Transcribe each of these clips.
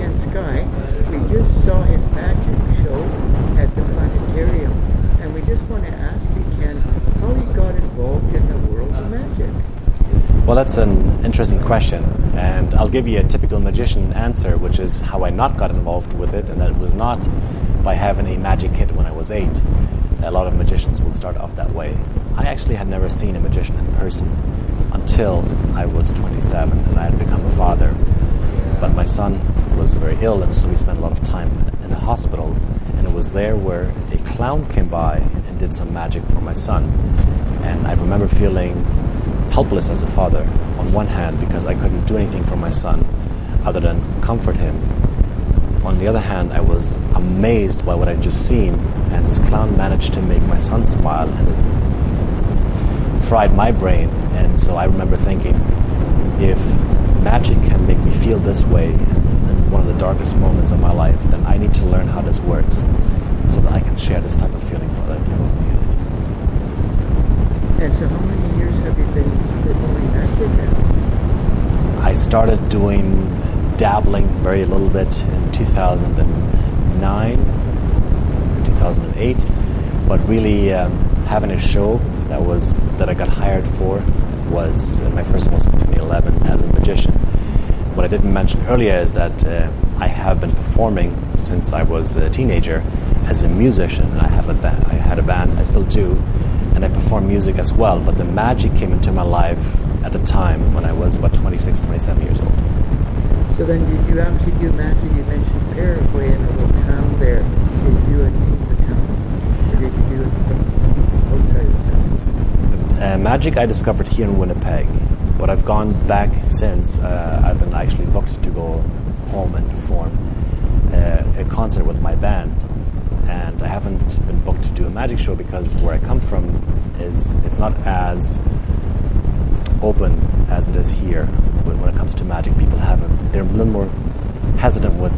right-hand sky. We just saw his magic show at the planetarium, and we just want to ask you, Ken, how you got involved in the world of magic. Well, that's an interesting question, and I'll give you a typical magician answer, which is how I not got involved with it, and that it was not by having a magic kit when I was 8. A lot of magicians will start off that way. I actually had never seen a magician in person until I was 27 and I had become a father. But my son was very ill, and so we spent a lot of time in a hospital, and it was there where a clown came by and did some magic for my son. And I remember feeling helpless as a father, on one hand, because I couldn't do anything for my son other than comfort him. On the other hand, I was amazed by what I'd just seen, and this clown managed to make my son smile, and it fried my brain. And so I remember thinking, if magic can make me feel this way in one of the darkest moments of my life, then I need to learn how this works so that I can share this type of feeling for other people. And so how many years have you been performing magic now? I started dabbling very little bit in 2009, 2008, but really having a show that I got hired for was my first one was in 2011 as a magician. What I didn't mention earlier is that I have been performing since I was a teenager as a musician. I had a band, I still do, and I perform music as well, but the magic came into my life at the time when I was about 26, 27 years old. So then did you actually do magic? You mentioned Paraguay in a little town there. Did you do it in the town? Or did you do it outside of the town? Magic I discovered here in Winnipeg, but I've gone back since. I've been actually booked to go home and perform a concert with my band. And I haven't been booked to do a magic show because where I come from it's not as open as it is here when it comes to magic. People they're a little more hesitant with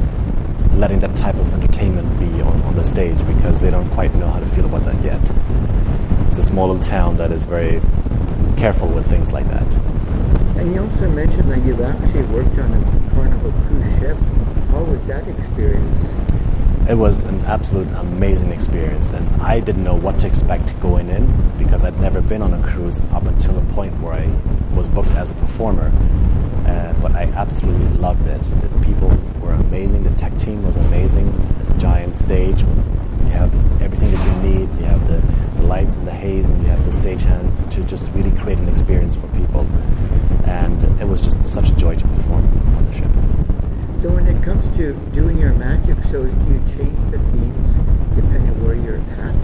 letting that type of entertainment be on the stage because they don't quite know how to feel about that yet. It's a small little town that is very careful with things like that. And you also mentioned that you've actually worked on a Carnival cruise ship. How was that experience? It was an absolute amazing experience, and I didn't know what to expect going in because I'd never been on a cruise up until the point where I was booked as a performer. But I absolutely loved it. The people were amazing, the tech team was amazing, the giant stage. You have everything that you need. You have the lights and the haze, and you have the stagehands to just really create an experience for people. And it was just such a joy to perform on the ship. So when it comes to doing your magic shows, do you change the themes depending on where you're at?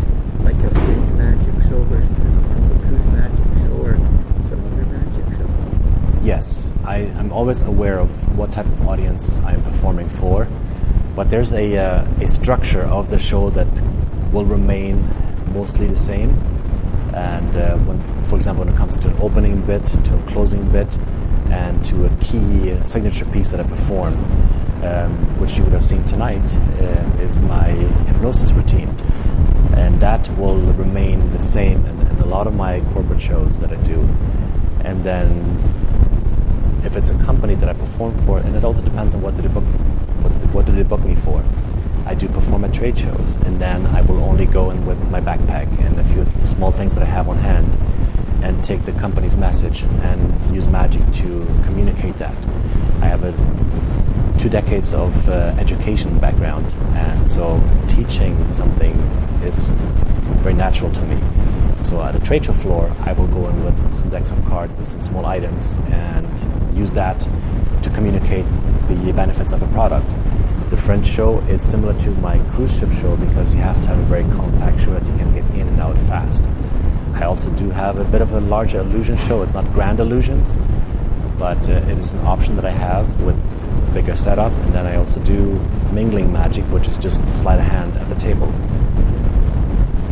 Like a fringe magic show versus a Carnival cruise magic show or some other magic show? Yes, I'm always aware of what type of audience I'm performing for, but there's a structure of the show that will remain mostly the same. And for example, when it comes to an opening bit, to a closing bit, and to a key signature piece that I perform, which you would have seen tonight, is my hypnosis routine. And that will remain the same in a lot of my corporate shows that I do. And then if it's a company that I perform for, and it also depends on what do they book me for. I do perform at trade shows, and then I will only go in with my backpack and a few small things that I have on hand and take the company's message and use magic to communicate that. I have 2 decades of education background, and so teaching something is very natural to me. So at a trade show floor, I will go in with some decks of cards with some small items and use that to communicate the benefits of a product. The Fringe show is similar to my cruise ship show because you have to have a very compact show that you can get in and out fast. I also do have a bit of a larger illusion show. It's not grand illusions, but it is an option that I have with a bigger setup. And then I also do mingling magic, which is just sleight of hand at the table.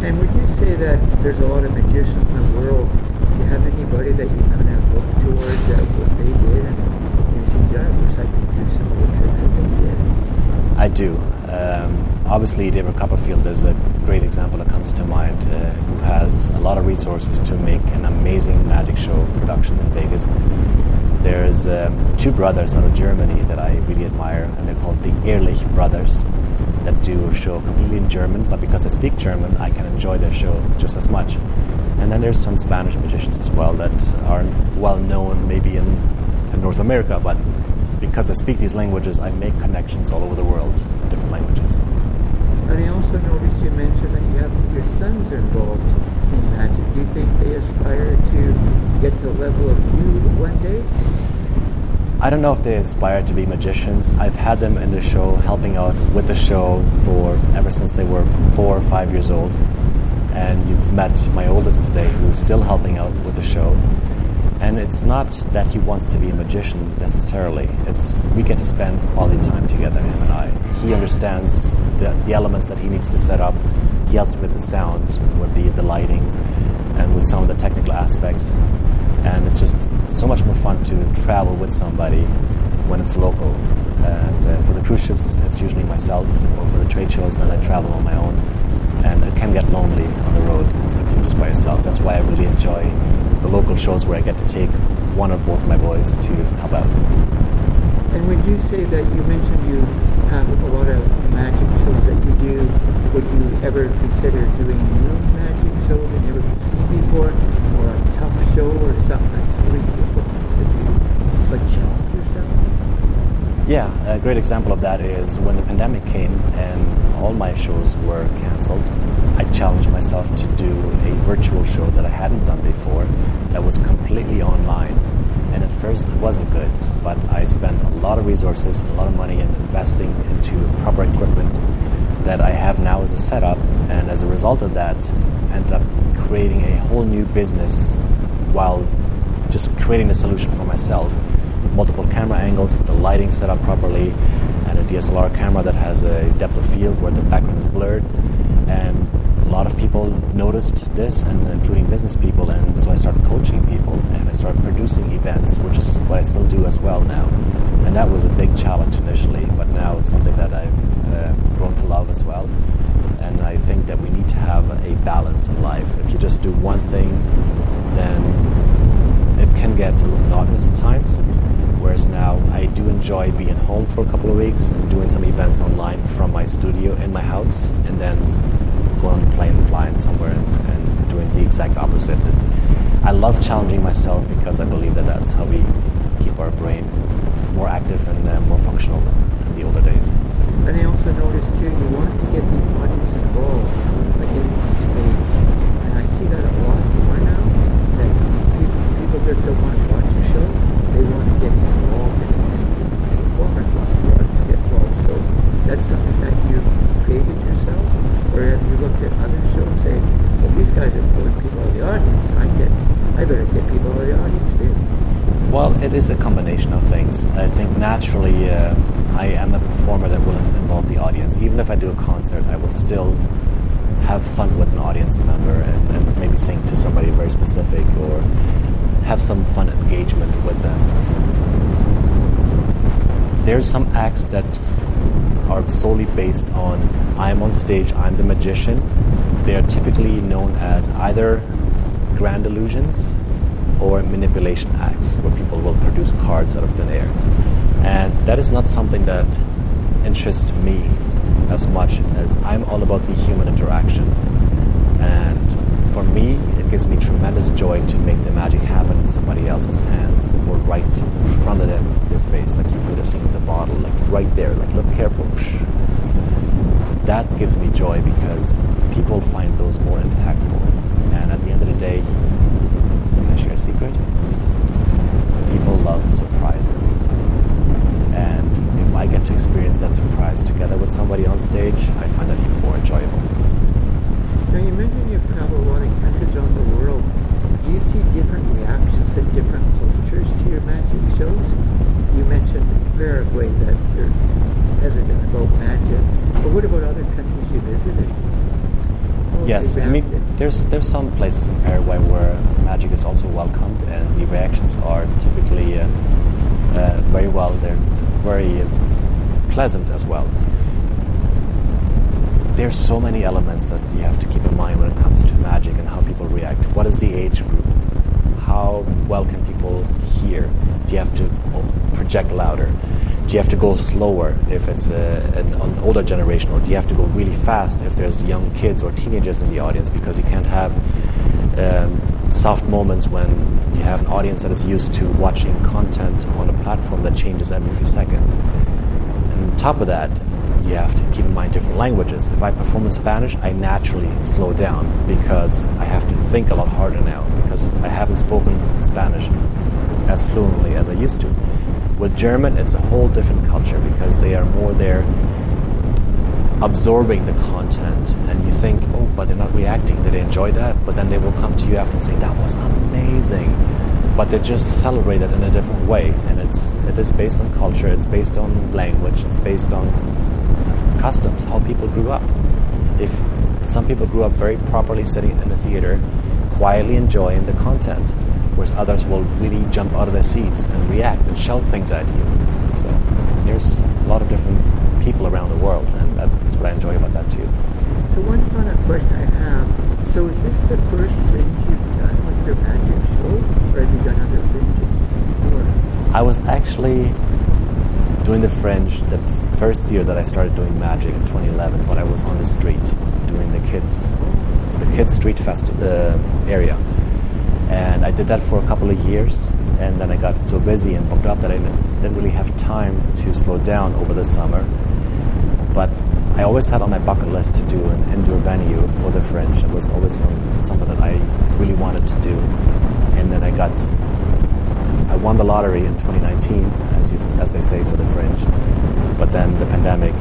And would you say that there's a lot of magicians in the world? Do you have anybody that you kind of look towards at what they did and you see, I wish I could do some of the tricks that they did? I do. Obviously, David Copperfield is a great example that comes to mind, who has a lot of resources to make an amazing magic show production in Vegas. There's 2 brothers out of Germany that I really admire, and they're called the brothers that do a show completely in German, but because I speak German, I can enjoy their show just as much. And then there's some Spanish magicians as well that aren't well known maybe in North America, but because I speak these languages, I make connections all over the world in different languages. And I also noticed you mentioned that you have your sons are involved in magic. Do you think they aspire to get to the level of you one day? I don't know if they aspire to be magicians. I've had them in the show, helping out with the show for ever since they were 4 or 5 years old. And you've met my oldest today, who's still helping out with the show. And it's not that he wants to be a magician necessarily. It's we get to spend quality time together, him and I. He understands the elements that he needs to set up. He helps with the sound, with the lighting, and with some of the technical aspects. And it's just so much more fun to travel with somebody when it's local. And for the cruise ships, it's usually myself, or for the trade shows, then I travel on my own. And it can get lonely on the road if you're just by yourself. That's why I really enjoy the local shows where I get to take one or both of my boys to help out. And would you say that you mentioned you have a lot of magic shows that you do, would you ever consider doing new magic shows that you never seen before, or a tough show or something that's really difficult to do, but challenge yourself? Yeah, a great example of that is when the pandemic came and all my shows were canceled, I challenged myself to do a virtual show that I hadn't done before that was completely online. And at first it wasn't good, but I spent a lot of resources and a lot of money in investing into proper equipment that I have now as a setup, and as a result of that, ended up creating a whole new business while just creating the solution for myself. Multiple camera angles with the lighting set up properly, and a DSLR camera that has a depth of field where the background is blurred. And a lot of people noticed this, and including business people, and so I started coaching people and I started producing events, which is what I still do as well now. And that was a big challenge initially, but now it's something that I've grown to love as well. And I think that we need to have a balance in life. If you just do one thing, then it can get a little monotonous at times. Whereas now I do enjoy being home for a couple of weeks and doing some events online from my studio in my house, and then going on a plane and flying somewhere and doing the exact opposite. I love challenging myself because I believe that that's how we keep our brain more active and more functional in the older days. And I also noticed too, you want to get the audience involved, like getting on stage. And I see that a lot more now, that people just don't want to watch a show, they want to get involved in it. And performers want to get involved. So that's something that you've created yourself? Or have you looked at other shows saying, well, these guys are pulling people out of the audience, I better get people out of the audience too? Well, it is a combination of things. I think naturally I am a performer that will involve the audience. Even if I do a concert, I will still have fun with an audience member and maybe sing to somebody very specific or have some fun engagement with them. There's some acts that are solely based on I'm on stage, I'm the magician. They are typically known as either grand illusions or manipulation acts, where people will produce cards out of thin air. And that is not something that interests me as much as I'm all about the human interaction. And for me, it gives me tremendous joy to make the magic happen in somebody else's hands, or right in front of them, their face, like you could have seen with the bottle, like right there, like look careful. That gives me joy because people find those more impactful. And at the end of the day, can I share a secret? People love surprises. And if I get to experience that surprise together with somebody on stage, I find that even more enjoyable. Now you mentioned you've traveled a lot of countries around the world. Do you see different reactions in different cultures to your magic shows? You mentioned Paraguay that they're hesitant about magic. But what about other countries you visited? Yes, I mean, there's some places in Paraguay where magic is also welcomed, and the reactions are typically very well. They're very pleasant as well. There's so many elements that you have to keep in mind when it comes to magic and how people react. What is the age group? How well can people hear? Do you have to project louder? Do you have to go slower if it's an older generation, or do you have to go really fast if there's young kids or teenagers in the audience, because you can't have soft moments when you have an audience that is used to watching content on a platform that changes every few seconds. And on top of that, you have to keep in mind different languages. If I perform in Spanish, I naturally slow down because I have to think a lot harder now, because I haven't spoken Spanish as fluently as I used to. With German, it's a whole different culture because they are more there absorbing the content, and you think, oh, but they're not reacting. Did they enjoy that? But then they will come to you after and say, that was amazing. But they just celebrate it in a different way, and it is based on culture, it's based on language, it's based on customs, how people grew up. If some people grew up very properly sitting in the theater, quietly enjoying the content, whereas others will really jump out of their seats and react and shout things at you. So there's a lot of different people around the world, and that's what I enjoy about that too. So one final question I have. So is this the first fringe you've done with your magic show, or have you done other fringes before? I was actually doing the fringe the first year that I started doing magic in 2011, but I was on the street doing the kids street fest area. And I did that for a couple of years, and then I got so busy and booked up that I didn't really have time to slow down over the summer. But I always had on my bucket list to do an indoor venue for the fringe. It was always something that I really wanted to do. And then I won the lottery in 2019, as they say, for the fringe. But then the pandemic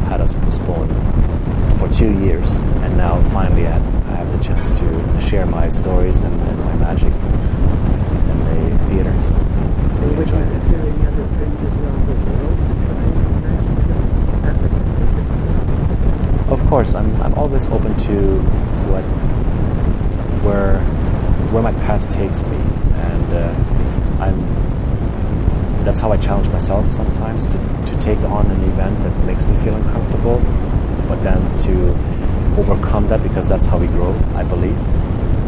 had us postponed for 2 years, and now finally I have the chance to share my stories and my magic in the theater. So really Would you consider any other fringes around the world to try a magic show? That's like a specific fringe. Of course, I'm always open to where my path takes me, and that's how I challenge myself sometimes, to take on an event that makes me feel uncomfortable, but then to overcome that, because that's how we grow, I believe.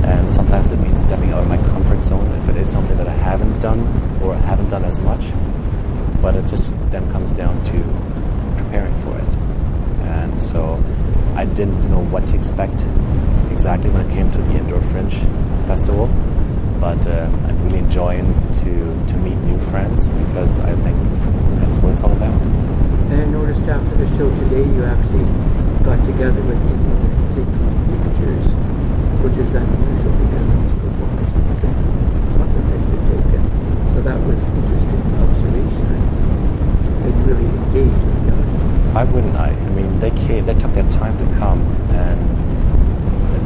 And sometimes it means stepping out of my comfort zone if it is something that I haven't done or haven't done as much. But it just then comes down to preparing for it. And so I didn't know what to expect exactly when it came to the Indoor Fringe Festival. But I'm really enjoying to meet new friends, because I think that's what it's all about. And I noticed after the show today, you actually got together with people to take pictures, which is unusual because most performers don't want the picture taken. So that was interesting observation. They really engaged with the audience. Why wouldn't I? I mean, they took their time to come, and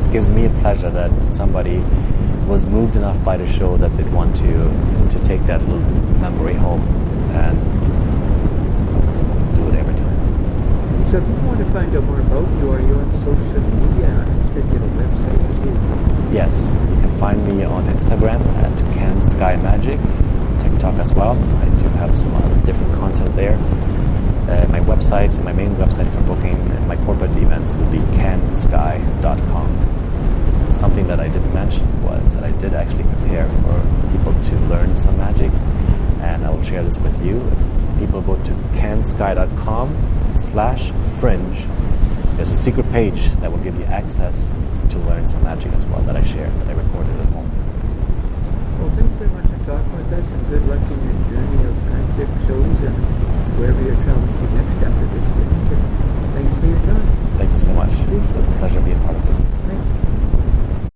it gives me a pleasure that somebody was moved enough by the show that they'd want to take that little memory home and do it every time. So if you want to find out more about you, are you on social media? I'm sure you have a website too. Yes, you can find me on Instagram at CanSkyMagic, TikTok as well. I do have some different content there. My website, my main website for booking my corporate events would be cansky.com. Something that I didn't mention was that I did actually prepare for people to learn some magic, and I will share this with you. If people go to cansky.com/fringe, there's a secret page that will give you access to learn some magic as well that I shared, that I recorded at home. Well, thanks very much for talking with us, and good luck in your journey of magic shows and wherever you're traveling to next after this fringe. Thanks for your time. Thank you so much. It was a pleasure being part of this. Thank you.